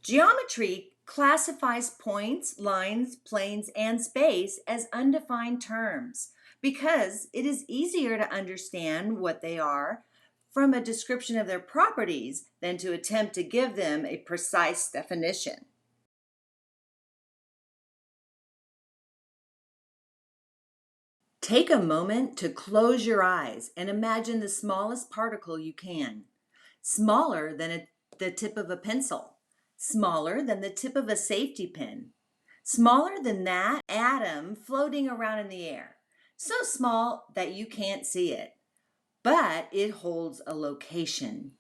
Geometry classifies points, lines, planes, and space as undefined terms because it is easier to understand what they are from a description of their properties than to attempt to give them a precise definition. Take a moment to close your eyes and imagine the smallest particle you can, smaller than the tip of a pencil, smaller than the tip of a safety pin, smaller than that atom floating around in the air, so small that you can't see it, but it holds a location.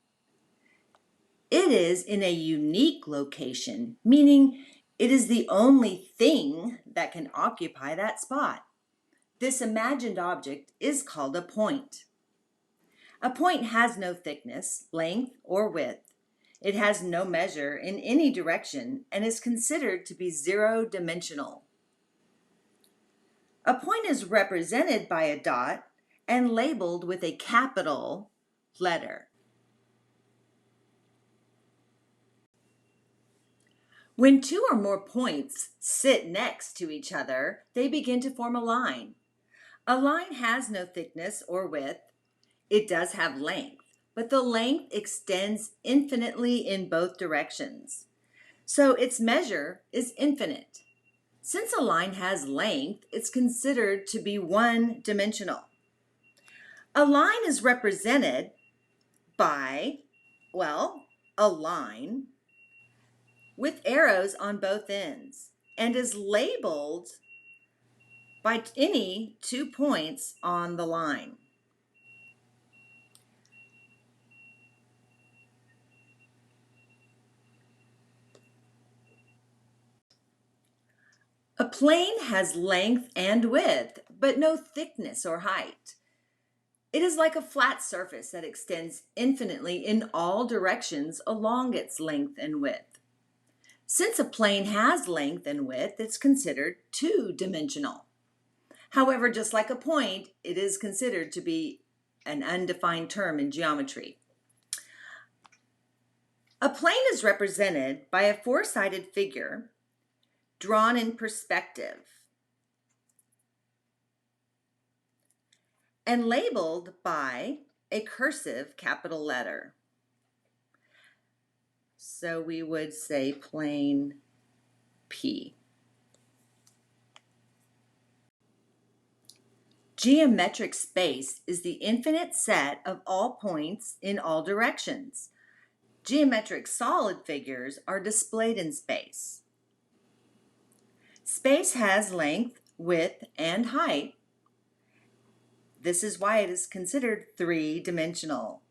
It is in a unique location, meaning it is the only thing that can occupy that spot. This imagined object is called a point. A point has no thickness, length, or width. It has no measure in any direction and is considered to be zero-dimensional. A point is represented by a dot and labeled with a capital letter. When two or more points sit next to each other, they begin to form a line. A line has no thickness or width. It does have length, but the length extends infinitely in both directions. So its measure is infinite. Since a line has length, it's considered to be one-dimensional. A line is represented by, well, a line with arrows on both ends and is labeled by any 2 points on the line. A plane has length and width, but no thickness or height. It is like a flat surface that extends infinitely in all directions along its length and width. Since a plane has length and width, it's considered two-dimensional. However, just like a point, it is considered to be an undefined term in geometry. A plane is represented by a four-sided figure drawn in perspective and labeled by a cursive capital letter. So we would say plane P. Geometric space is the infinite set of all points in all directions. Geometric solid figures are displayed in space. Space has length, width, and height. This is why it is considered three-dimensional.